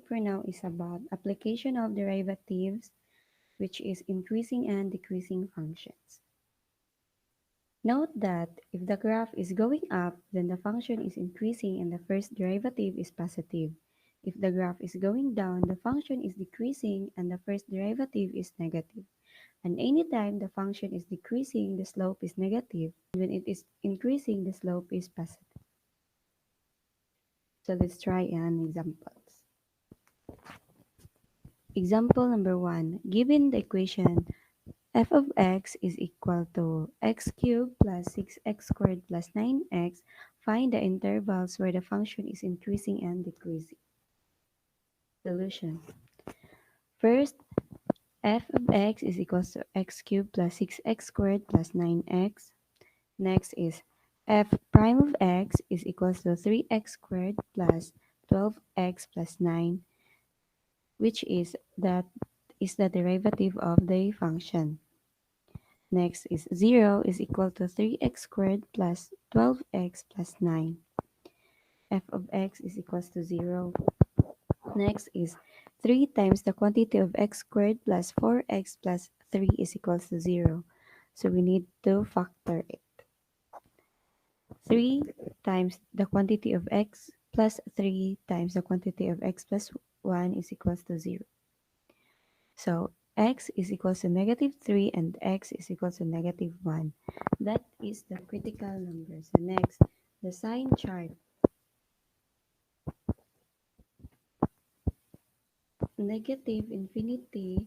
for now is about application of derivatives, which is increasing and decreasing functions. Note that if the graph is going up, then the function is increasing and the first derivative is positive. If the graph is going down, the function is decreasing and the first derivative is negative. And anytime the function is decreasing, the slope is negative. When it is increasing, the slope is positive. So let's try an examples. Example number 1. Given the equation f of x is equal to x cubed plus 6x squared plus 9x, find the intervals where the function is increasing and decreasing. Solution. First, f of x is equal to x cubed plus 6x squared plus 9x. Next is f prime of x is equal to 3x squared plus 12x plus 9, which is the derivative of the function. Next is 0 is equal to 3x squared plus 12x plus 9. F of x is equal to 0. Next is 3 times the quantity of x squared plus 4x plus 3 is equal to 0. So we need to factor it. 3 times the quantity of x plus 3 times the quantity of x plus 1 is equal to 0. So x is equal to negative 3 and x is equal to negative 1. That is the critical number. So next, the sign chart. Negative infinity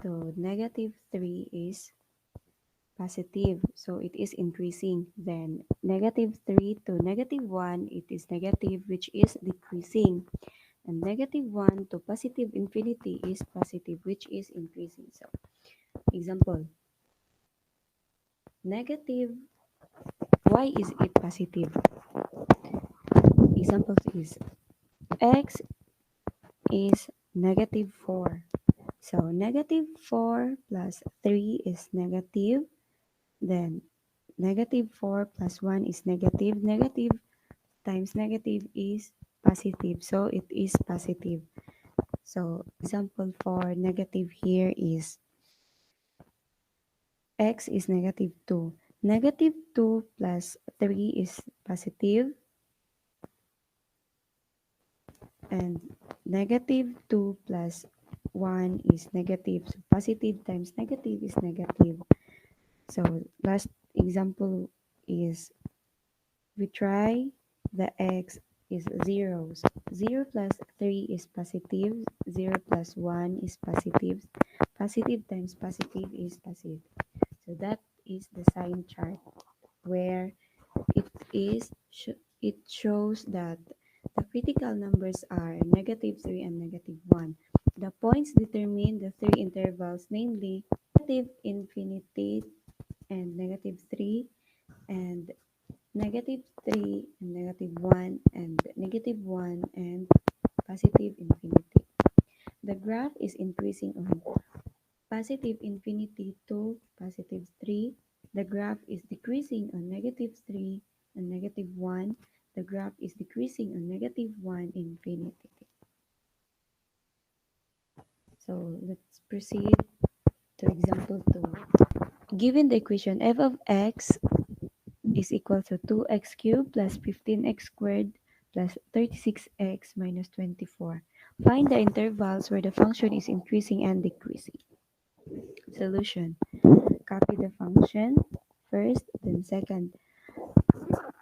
to negative 3 is positive. So it is increasing. Then negative 3 to negative 1, it is negative, which is decreasing. And negative 1 to positive infinity is positive, which is increasing. So example, negative, why is it positive? Example is x is negative 4. So negative 4 plus 3 is negative. Then negative 4 plus 1 is negative. Negative times negative is positive. So it is positive. So example for negative here is x is negative 2. Negative 2 plus 3 is positive. And negative 2 plus 1 is negative. So positive times negative is negative. So last example is we try the x is 0. So 0 plus 3 is positive. 0 plus 1 is positive. Positive times positive is positive. So that is the sign chart where it is it shows that the critical numbers are negative 3 and negative 1. The points determine the three intervals, namely negative infinity and negative 3 and negative 3 and negative 1 and negative 1 and positive infinity. The graph is increasing on positive infinity to positive 3. The graph is decreasing on negative 3 and negative 1. The graph is decreasing on negative 1 infinity. So let's proceed to example 2. Given the equation f of x is equal to 2x cubed plus 15x squared plus 36x minus 24. Find the intervals where the function is increasing and decreasing. Solution. Copy the function first, then second.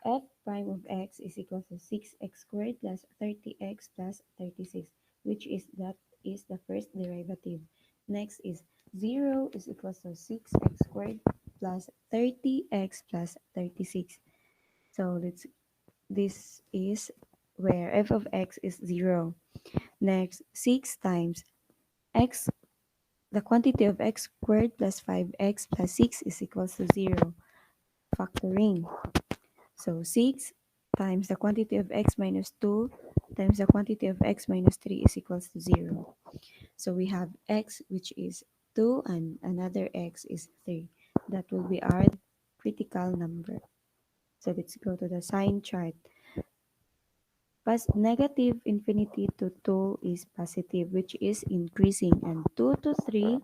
F prime of x is equal to 6x squared plus 30x plus 36, which is the first derivative. Next is 0 is equal to 6x squared plus 30x plus 36. So this is where f of x is 0. Next, 6 times x, the quantity of x squared plus 5x plus 6 is equal to 0. Factoring. So 6 times the quantity of x minus 2 times the quantity of x minus 3 is equals to 0. So we have x, which is 2, and another x is 3. That will be our critical number. So let's go to the sign chart. Negative infinity to 2 is positive, which is increasing, and 2 to 3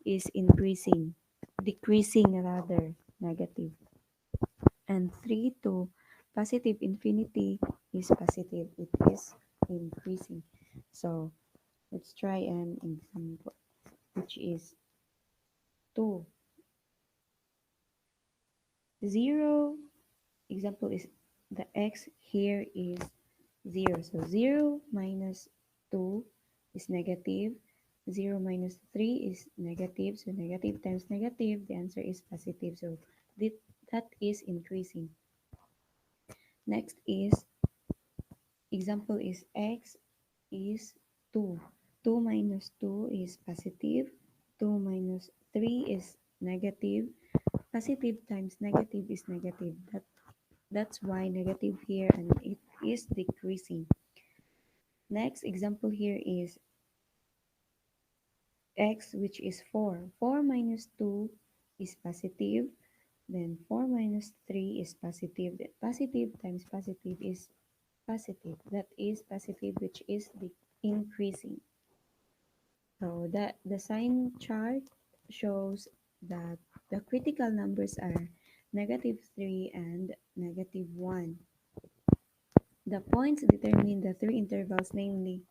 is increasing, decreasing rather, negative. And 3 to positive infinity is positive, it is increasing. So let's try an example, which is 2. 0, example is the x here is 0. So 0 minus 2 is negative. 0 minus 3 is negative. So negative times negative, the answer is positive. So that is increasing. Next is, example is x is 2. 2 minus 2 is positive. 2 minus 3 is negative. Positive times negative is negative. That's why negative here, and it is decreasing. Next example here is x, which is 4. 4 minus 2 is positive. Then 4 minus 3 is positive. Then positive times positive is positive. That is positive, which is the increasing. So that the sign chart shows that the critical numbers are negative 3 and negative 1. The points determine the three intervals, namely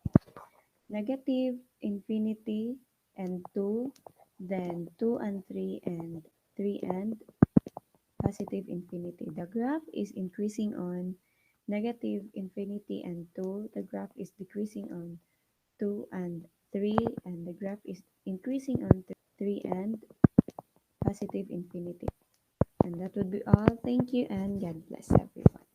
negative, infinity, and 2, then 2 and 3, and 3 and positive infinity. The graph is increasing on negative, infinity, and 2. The graph is decreasing on 2 and 3, and the graph is increasing on 3 and positive infinity. And that would be all. Thank you, and God bless everyone.